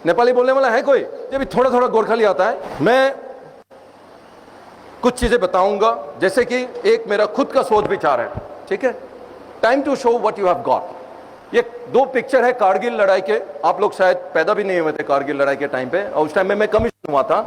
नेपाली बोलने वाला है कोई? ये भी थोड़ा थोड़ा गोरखाली आता है। मैं कुछ चीजें बताऊंगा, जैसे कि एक मेरा खुद का सोच विचार है, ठीक है। Time to show what you have got. ये दो पिक्चर है कारगिल लड़ाई के। आप लोग शायद पैदा भी नहीं हुए थे कारगिल लड़ाई के टाइम पे, और उस टाइम में मैं कमीशन हुआ था,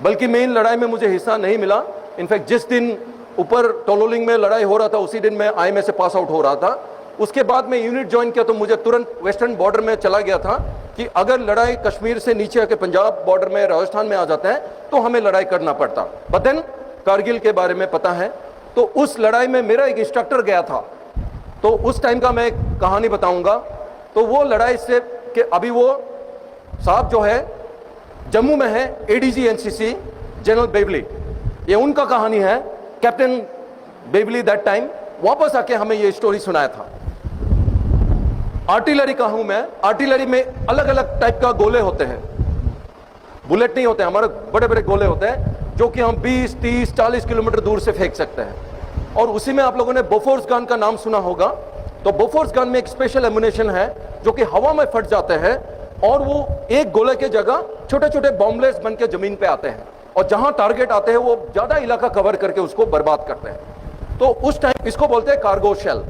बल्कि मेन लड़ाई में मुझे हिस्सा नहीं मिला। इनफैक्ट जिस दिन ऊपर टोलोलिंग में लड़ाई हो रहा था उसी दिन मैं IMA से पास आउट हो रहा था। उसके बाद मैं यूनिट ज्वाइन किया तो मुझे तुरंत वेस्टर्न बॉर्डर में चला गया था कि अगर लड़ाई कश्मीर से नीचे आके पंजाब बॉर्डर में राजस्थान में आ जाता है तो हमें लड़ाई करना पड़ता। बट देन कारगिल के बारे में पता है, तो उस लड़ाई में मेरा एक इंस्ट्रक्टर गया था, तो उस टाइम का मैं एक कहानी बताऊंगा। तो वो लड़ाई से कि अभी वो साहब जो है जम्मू में है, ADG NCC जनरल बेवली, ये उनका कहानी है। कैप्टन बेवली दैट टाइम वापस आके हमें ये स्टोरी सुनाया था। आर्टिलरी का हूं मैं। आर्टिलरी में अलग अलग टाइप का गोले होते हैं, बुलेट नहीं होते, हमारे बड़े बड़े गोले होते हैं जो कि हम 20, 30, 40 किलोमीटर दूर से फेंक सकते हैं। और उसी में आप लोगों ने बोफोर्स गन का नाम सुना होगा। तो बोफोर्स गन में एक स्पेशल एमुनेशन है जो कि हवा में फट जाते हैं और वो एक गोले के जगह छोटे छोटे बॉम्बलेट्स बन के जमीन पे आते हैं, और जहां टारगेट आते हैं वो ज्यादा इलाका कवर करके उसको बर्बाद करते हैं। तो उस टाइम इसको बोलते हैं कार्गो शेल।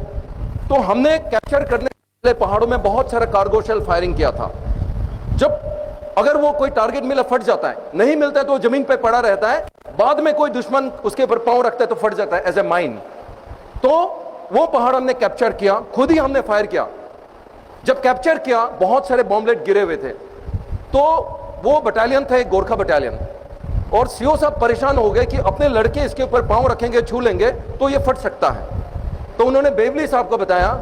तो हमने कैप्चर करने के लिए पहाड़ों में बहुत सारा कार्गो शेल फायरिंग किया था। जब अगर वो कोई टारगेट मिला फट जाता है, नहीं मिलता है तो जमीन पे पड़ा रहता है, बाद में कोई दुश्मन उसके ऊपर पांव रखता है तो फट जाता है एज ए माइन। तो वो पहाड़ हमने कैप्चर किया, खुद ही हमने फायर किया। जब कैप्चर किया बहुत सारे बॉम्बलेट गिरे हुए थे। तो वो बटालियन था एक गोरखा बटालियन, और सीओ साहब परेशान हो गए कि अपने लड़के इसके ऊपर पांव रखेंगे, छू लेंगे तो ये फट सकता है। तो उन्होंने बेवली साहब को बताया।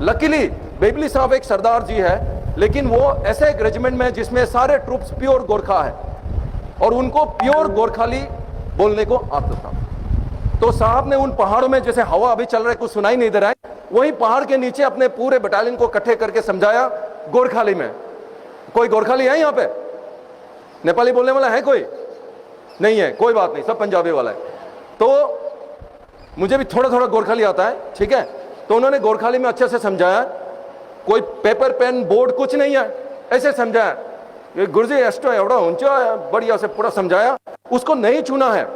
लकीली बेवली साहब एक सरदार जी है, लेकिन वो ऐसे एक रेजिमेंट में जिसमें सारे ट्रूप्स प्योर गोरखा है और उनको प्योर गोरखाली बोलने को आता था। तो साहब ने उन पहाड़ों में, जैसे हवा अभी चल रहा है कुछ सुनाई नहीं दे रहा है, वही पहाड़ के नीचे अपने पूरे बटालियन को इकट्ठे करके समझाया गोरखाली में। कोई गोरखाली है यहाँ पे? नेपाली बोलने वाला है कोई? नहीं है, कोई बात नहीं, सब पंजाबी वाला है। तो मुझे भी थोड़ा थोड़ा गोरखाली आता है, ठीक है। तो उन्होंने गोरखाली में अच्छे से समझाया, कोई पेपर पेन बोर्ड कुछ नहीं है, ऐसे समझाया। ये गुरुजी एस्ट्रो एवड़ा ऊंचा बढ़िया से पूरा समझाया। उसको नहीं छूना है,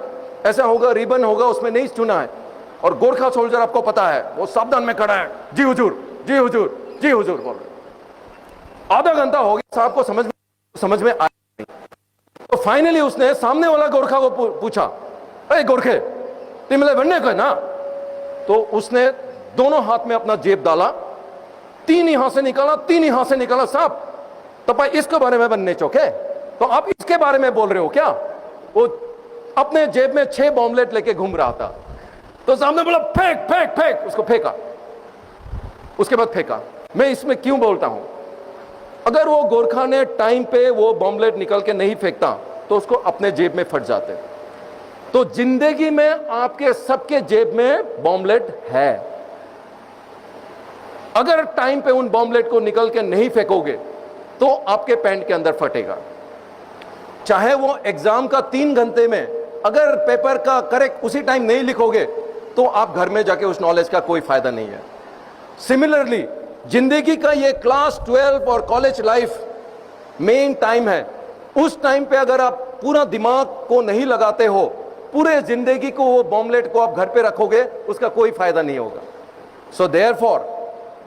ऐसा होगा रिबन होगा उसमें नहीं छूना है। और गोरखा सोल्जर आपको पता है वो सावधान में खड़ा है, जी हुजूर, जी हुजूर, जी हुजूर बोल रहे। आधा घंटा हो गया, साहब को समझ में आया नहीं। तो फाइनली उसने सामने वाला गोरखा को पूछा, अरे गोरखे तिमले बनने का ना? तो उसने दोनों हाथ में अपना जेब डाला, तीन यहां से निकाला, तीन यहां से निकाला। साहब तो इसके बारे में बनने चौके, तो आप इसके बारे में बोल रहे हो क्या? वो अपने जेब में 6 बॉम्बलेट लेके घूम रहा था। तो सामने बोला फेंक फेंक फेंक, उसको फेंका, उसके बाद फेंका। मैं इसमें क्यों बोलता हूं, अगर वो गोरखा ने टाइम पे वो बॉम्बलेट निकल के नहीं फेंकता तो उसको अपने जेब में फट जाते। तो जिंदगी में आपके सबके जेब में बॉम्बलेट है, अगर टाइम पे उन बॉम्बलेट को निकल के नहीं फेंकोगे तो आपके पैंट के अंदर फटेगा। चाहे वो एग्जाम का 3 घंटे में अगर पेपर का करेक्ट उसी टाइम नहीं लिखोगे तो आप घर में जाके उस नॉलेज का कोई फायदा नहीं है। सिमिलरली जिंदगी का ये क्लास 12 और कॉलेज लाइफ मेन टाइम है। उस टाइम पे अगर आप पूरा दिमाग को नहीं लगाते हो, पूरे जिंदगी को वो बॉम्बलेट को आप घर पे रखोगे, उसका कोई फायदा नहीं होगा। सो देयरफॉर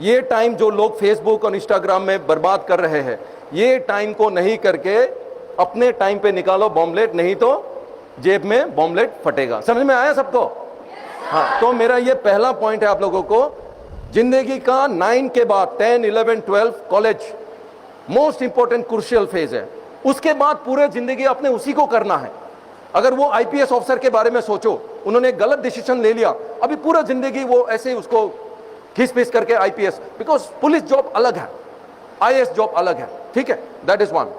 ये टाइम जो लोग फेसबुक और इंस्टाग्राम में बर्बाद कर रहे हैं, ये टाइम को नहीं करके अपने टाइम पे निकालो बॉम्बलेट, नहीं तो जेब में बॉम्बलेट फटेगा। समझ में आया सबको? हाँ, तो मेरा ये पहला पॉइंट है आप लोगों को। जिंदगी का 9 के बाद 10, 11, 12 college most important crucial phase है। उसके बाद पूरे जिंदगी अपने उसी को करना है। अगर वो IPS ऑफिसर के बारे में सोचो, उन्होंने गलत डिसीजन ले लिया, अभी पूरा जिंदगी वो ऐसे उसको खींच पीस करके IPS, बिकॉज पुलिस जॉब अलग है, IAS जॉब अलग है, ठीक है। That is one.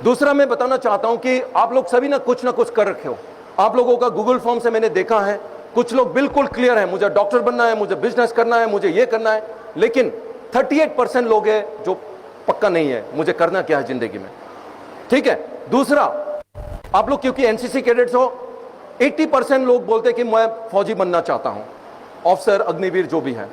दूसरा मैं बताना चाहता हूं कि आप लोग सभी ना कुछ कर रखे हो। आप लोगों का गूगल फॉर्म से मैंने देखा है, कुछ लोग बिल्कुल क्लियर है, मुझे डॉक्टर बनना है, मुझे बिजनेस करना है, मुझे ये करना है। लेकिन 38% लोग हैं जो पक्का नहीं है मुझे करना क्या है जिंदगी में, ठीक है। दूसरा, आप लोग क्योंकि NCC कैडेट्स हो, 80% लोग बोलते हैं कि मैं फौजी बनना चाहता हूं, ऑफिसर, अग्निवीर जो भी है।